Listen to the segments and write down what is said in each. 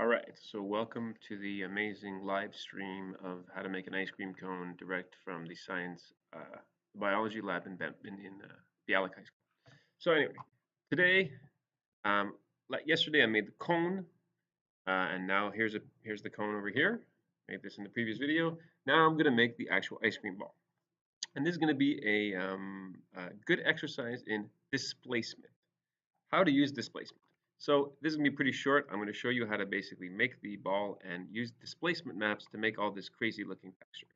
All right, so welcome to the amazing live stream of how to make an ice cream cone direct from the science biology lab in Bialik High School. So anyway, today, like yesterday, I made the cone, and now here's the cone over here. Made this in the previous video. Now I'm gonna make the actual ice cream ball, and this is gonna be a good exercise in displacement. How to use displacement. So this is going to be pretty short. I'm going to show you how to basically make the ball and use displacement maps to make all this crazy looking texture.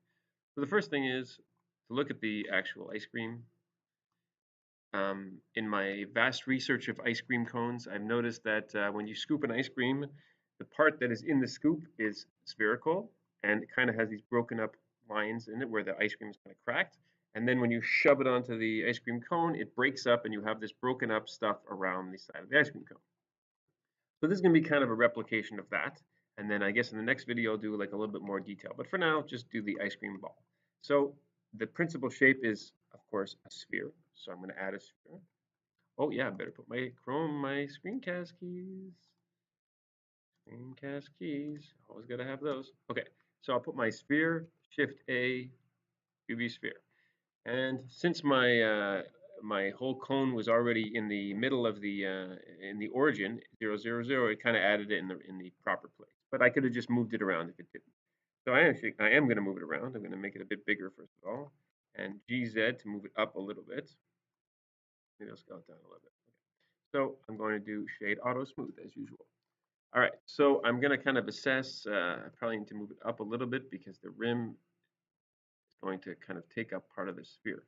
So the first thing is to look at the actual ice cream. In my vast research of ice cream cones, I've noticed that when you scoop an ice cream, the part that is in the scoop is spherical and it kind of has these broken up lines in it where the ice cream is kind of cracked. And then when you shove it onto the ice cream cone, it breaks up and you have this broken up stuff around the side of the ice cream cone. So this is going to be kind of a replication of that. And then I guess in the next video, I'll do like a little bit more detail. But for now, just do the ice cream ball. So the principal shape is, of course, a sphere. So I'm going to add a sphere. Oh yeah, I better put my screencast keys. Screencast keys. Always got to have those. Okay, so I'll put my sphere, Shift A, UV sphere. And since my whole cone was already in the middle of the in the origin 0, 0, 0, it kind of added it in the proper place. But I could have just moved it around if it didn't. So I am going to move it around. I'm going to make it a bit bigger first of all, and GZ to move it up a little bit. Maybe I'll scale it down a little bit. Okay. So I'm going to do shade auto smooth as usual. All right, so I'm going to kind of assess. I probably need to move it up a little bit because the rim going to kind of take up part of the sphere.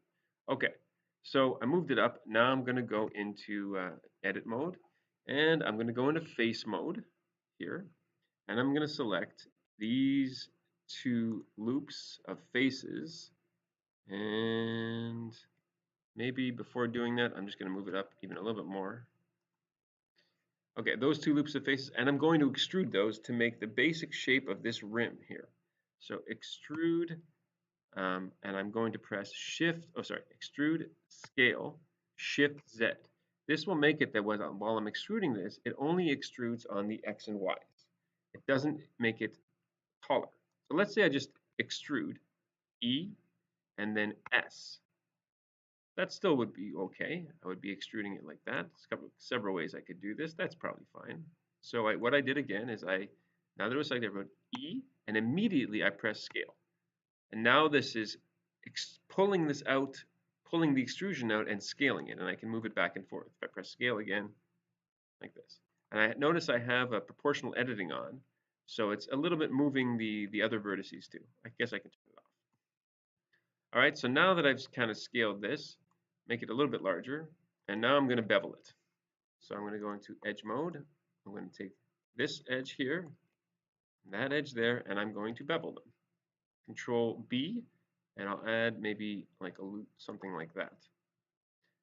Okay, so I moved it up. Now I'm going to go into edit mode and I'm going to go into face mode here and I'm going to select these two loops of faces, and maybe before doing that I'm just going to move it up even a little bit more. Okay, those two loops of faces, and I'm going to extrude those to make the basic shape of this rim here. So extrude, and I'm going to press extrude, scale, Shift Z. This will make it that while I'm extruding this, it only extrudes on the X and Y's. It doesn't make it taller. So let's say I just extrude E and then S. That still would be okay. I would be extruding it like that. There's several ways I could do this. That's probably fine. So what I did again is now that it was selected, I wrote E, and immediately I press scale. And now this is pulling this out, pulling the extrusion out and scaling it. And I can move it back and forth. If I press scale again, like this. And I notice I have a proportional editing on. So it's a little bit moving the other vertices too. I guess I can turn it off. All right, so now that I've kind of scaled this, make it a little bit larger. And now I'm going to bevel it. So I'm going to go into edge mode. I'm going to take this edge here, that edge there, and I'm going to bevel them. Control B, and I'll add maybe like a loop, something like that,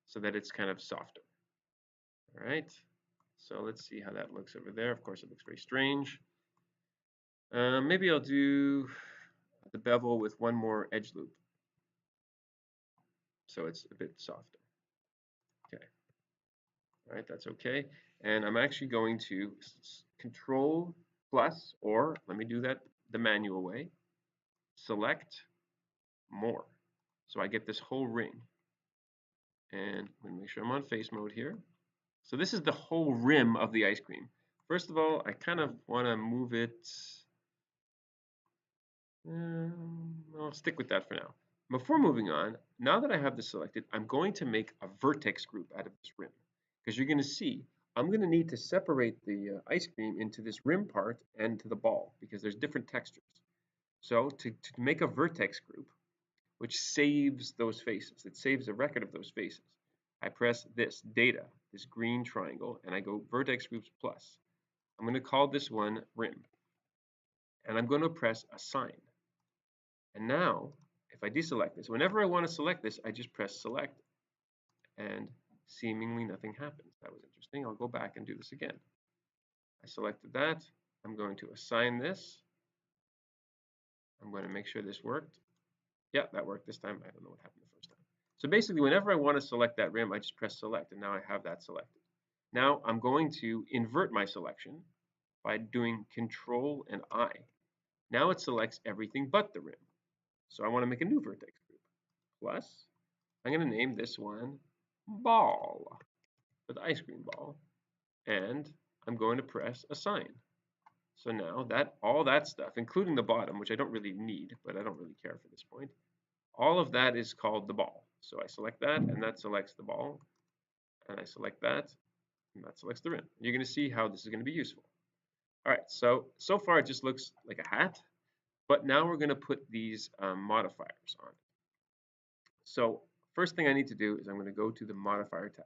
so that it's kind of softer. All right, so let's see how that looks over there. Of course, it looks very strange. Maybe I'll do the bevel with one more edge loop, so it's a bit softer. Okay, all right, that's okay. And I'm actually going to Control plus, or let me do that the manual way, select more. So I get this whole ring. And I'm going to make sure I'm on face mode here. So this is the whole rim of the ice cream. First of all, I kind of want to move it. I'll stick with that for now. Before moving on, now that I have this selected, I'm going to make a vertex group out of this rim. Because you're going to see, I'm going to need to separate the ice cream into this rim part and to the ball, because there's different textures. So to make a vertex group, which saves those faces, it saves a record of those faces, I press this, data, this green triangle, and I go vertex groups plus. I'm going to call this one rim. And I'm going to press assign. And now, if I deselect this, whenever I want to select this, I just press select, and seemingly nothing happens. That was interesting. I'll go back and do this again. I selected that. I'm going to assign this. I'm going to make sure this worked. Yeah, that worked this time. I don't know what happened the first time. So basically, whenever I want to select that rim, I just press select, and now I have that selected. Now I'm going to invert my selection by doing Control and I. Now it selects everything but the rim. So I want to make a new vertex group. Plus, I'm going to name this one ball, for the ice cream ball. And I'm going to press assign. So now that all that stuff, including the bottom, which I don't really need, but I don't really care for this point, all of that is called the ball. So I select that, and that selects the ball, and I select that, and that selects the rim. You're going to see how this is going to be useful. All right, so far it just looks like a hat, but now we're going to put these modifiers on it. So first thing I need to do is I'm going to go to the modifier tab.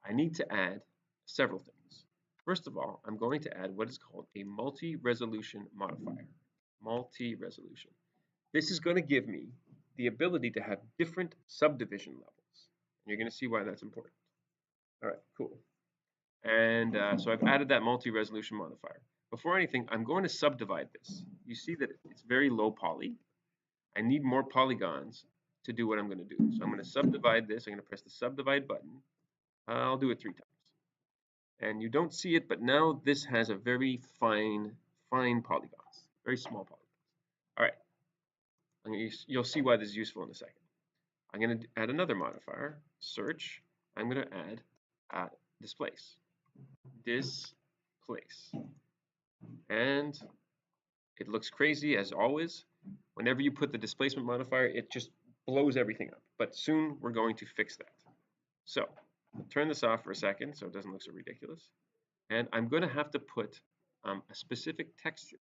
I need to add several things. First of all, I'm going to add what is called a multi-resolution modifier. Multi-resolution. This is going to give me the ability to have different subdivision levels. You're going to see why that's important. All right, cool. And so I've added that multi-resolution modifier. Before anything, I'm going to subdivide this. You see that it's very low poly. I need more polygons to do what I'm going to do. So I'm going to subdivide this. I'm going to press the subdivide button. I'll do it 3 times. And you don't see it, but now this has a very fine polygons, very small polygons. All right, you'll see why this is useful in a second. I'm going to add another modifier, search. I'm going to add displace. Displace. And it looks crazy as always. Whenever you put the displacement modifier, it just blows everything up. But soon we're going to fix that. So I'll turn this off for a second so it doesn't look so ridiculous. And I'm going to have to put a specific texture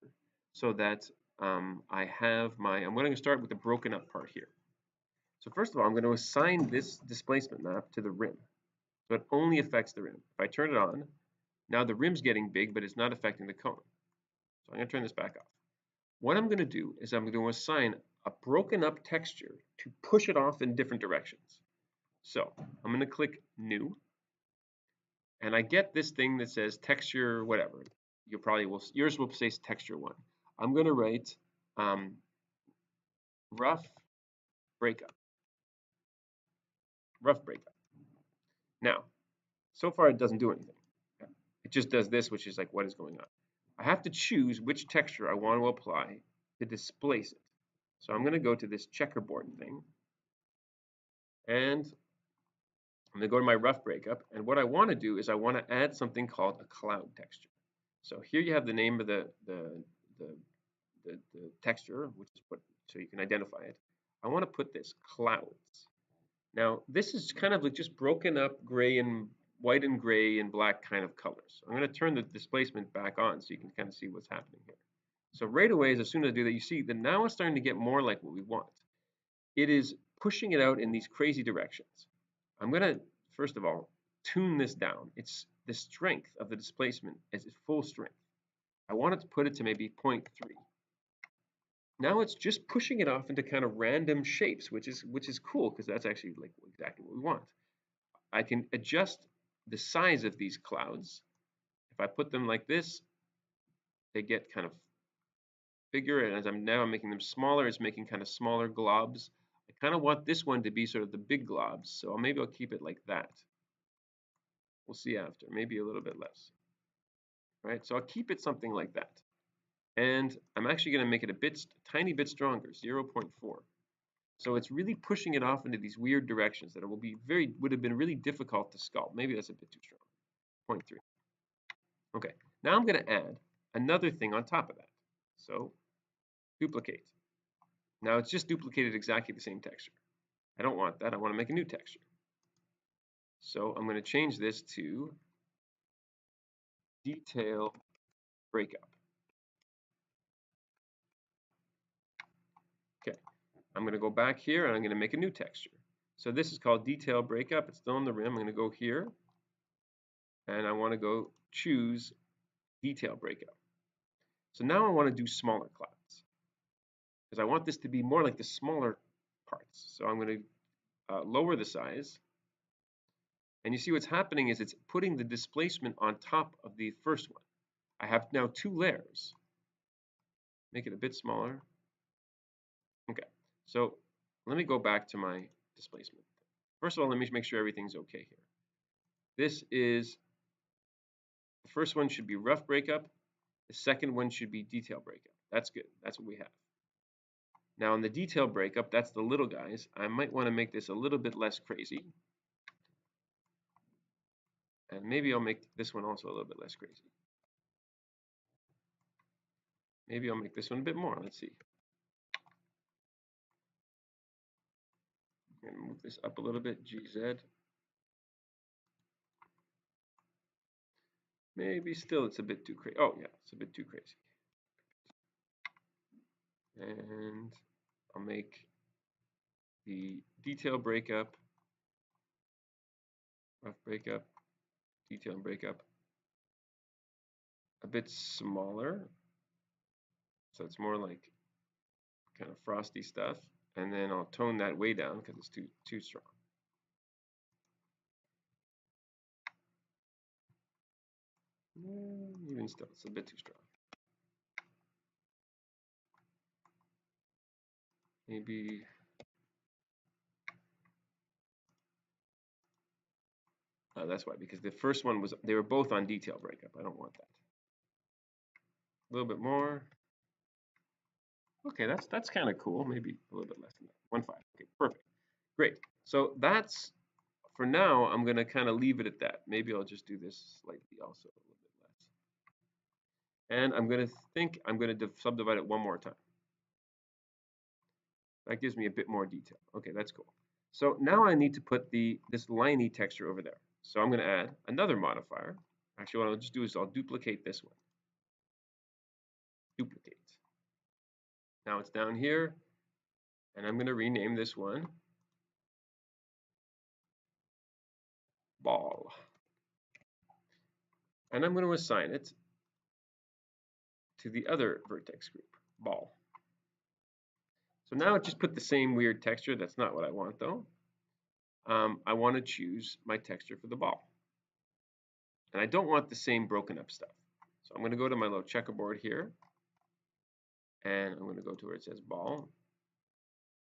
so that I have my, I'm going to start with the broken up part here. So first of all, I'm going to assign this displacement map to the rim. So it only affects the rim. If I turn it on, now the rim's getting big, but it's not affecting the cone. So I'm going to turn this back off. What I'm going to do is I'm going to assign a broken up texture to push it off in different directions. So I'm going to click New, and I get this thing that says texture whatever. You probably will, yours will say texture 1. I'm going to write rough breakup. Rough breakup. Now, so far it doesn't do anything. It just does this, which is like what is going on. I have to choose which texture I want to apply to displace it. So I'm going to go to this checkerboard thing, and I'm going to go to my rough breakup, and what I want to do is I want to add something called a cloud texture. So here you have the name of the texture, which is what, so you can identify it. I want to put this clouds. Now this is kind of like just broken up gray and white and gray and black kind of colors. I'm going to turn the displacement back on so you can kind of see what's happening here. So right away, as soon as I do that, you see that now it's starting to get more like what we want. It is pushing it out in these crazy directions. I'm going to, first of all, tune this down. It's the strength of the displacement is full strength. I want to put it to maybe 0.3. Now it's just pushing it off into kind of random shapes, which is cool because that's actually like exactly what we want. I can adjust the size of these clouds. If I put them like this, they get kind of bigger, and as I'm making them smaller, it's making kind of smaller globs. I kind of want this one to be sort of the big globs, so maybe I'll keep it like that. We'll see after, maybe a little bit less. All right, so I'll keep it something like that. And I'm actually going to make it a tiny bit stronger, 0.4. So it's really pushing it off into these weird directions that would have been really difficult to sculpt. Maybe that's a bit too strong, 0.3. Okay, now I'm going to add another thing on top of that. So duplicate. Now it's just duplicated exactly the same texture. I don't want that. I want to make a new texture. So I'm going to change this to detail breakup. Okay, I'm going to go back here and I'm going to make a new texture. So this is called detail breakup. It's still on the rim. I'm going to go here and I want to go choose detail breakup. So now I want to do smaller clouds because I want this to be more like the smaller parts. So I'm going to lower the size. And you see what's happening is it's putting the displacement on top of the first one. I have now 2 layers. Make it a bit smaller. Okay, so let me go back to my displacement. First of all, let me make sure everything's okay here. This is, the first one should be rough breakup. The second one should be detail breakup. That's good. That's what we have. Now in the detail breakup, that's the little guys. I might want to make this a little bit less crazy. And maybe I'll make this one also a little bit less crazy. Maybe I'll make this one a bit more. Let's see. I'm going to move this up a little bit, GZ. Maybe still it's a bit too crazy. Oh yeah, it's a bit too crazy. And I'll make the detail breakup, rough breakup, detail breakup a bit smaller. So it's more like kind of frosty stuff. And then I'll tone that way down because it's too strong. Even still, it's a bit too strong. Maybe that's why, because the first one was, they were both on detail breakup. I don't want that. A little bit more. Okay, that's kind of cool. Maybe a little bit less than that. 1.5. Okay, perfect. Great. So that's, for now, I'm going to kind of leave it at that. Maybe I'll just do this slightly also a little bit less. And I'm going to think I'm going to subdivide it one more time. That gives me a bit more detail. Okay, that's cool. So now I need to put this liney texture over there. So I'm going to add another modifier. Actually, what I'll just do is I'll duplicate this one. Duplicate. Now it's down here, and I'm going to rename this one ball. And I'm going to assign it to the other vertex group, ball. So now it just put the same weird texture. That's not what I want though. I want to choose my texture for the ball. And I don't want the same broken up stuff. So I'm going to go to my little checkerboard here. And I'm going to go to where it says ball.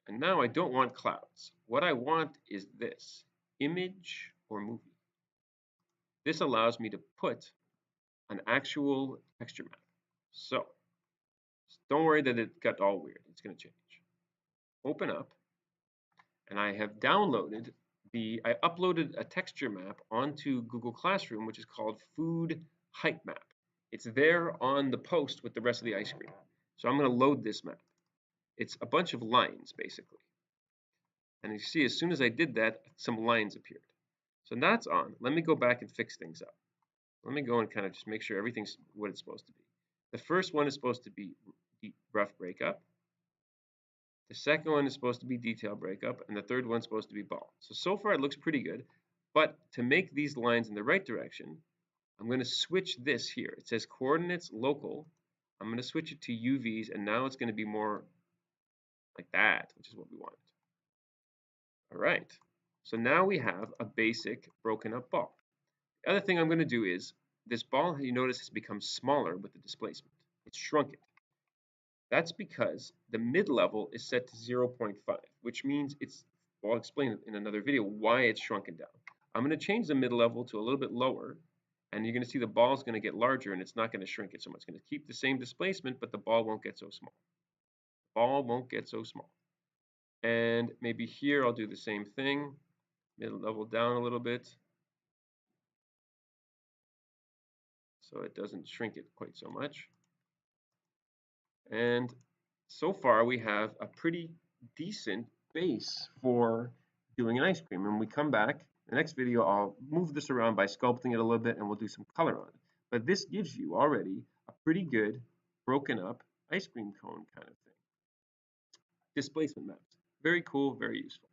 And now I don't want clouds. What I want is this, image or movie. This allows me to put an actual texture map. So don't worry that it got all weird. It's going to change. Open up, and I have downloaded I uploaded a texture map onto Google Classroom, which is called Food Height Map. It's there on the post with the rest of the ice cream. So I'm going to load this map. It's a bunch of lines, basically. And you see, as soon as I did that, some lines appeared. So that's on. Let me go back and fix things up. Let me go and kind of just make sure everything's what it's supposed to be. The first one is supposed to be rough breakup. The second one is supposed to be detail breakup, and the third one's supposed to be ball. So far it looks pretty good, but to make these lines in the right direction, I'm going to switch this here. It says coordinates local. I'm going to switch it to UVs, and now it's going to be more like that, which is what we want. All right, so now we have a basic broken up ball. The other thing I'm going to do is, this ball, you notice, has become smaller with the displacement. It's shrunk it. That's because the mid-level is set to 0.5, which means well, I'll explain in another video why it's shrunken down. I'm going to change the mid-level to a little bit lower, and you're going to see the ball is going to get larger, and it's not going to shrink it so much. It's going to keep the same displacement, but the ball won't get so small. The ball won't get so small. And maybe here I'll do the same thing, mid-level down a little bit, so it doesn't shrink it quite so much. And so far we have a pretty decent base for doing an ice cream. When we come back, the next video, I'll move this around by sculpting it a little bit and we'll do some color on it. But this gives you already a pretty good broken up ice cream cone kind of thing. Displacement maps. Very cool, very useful.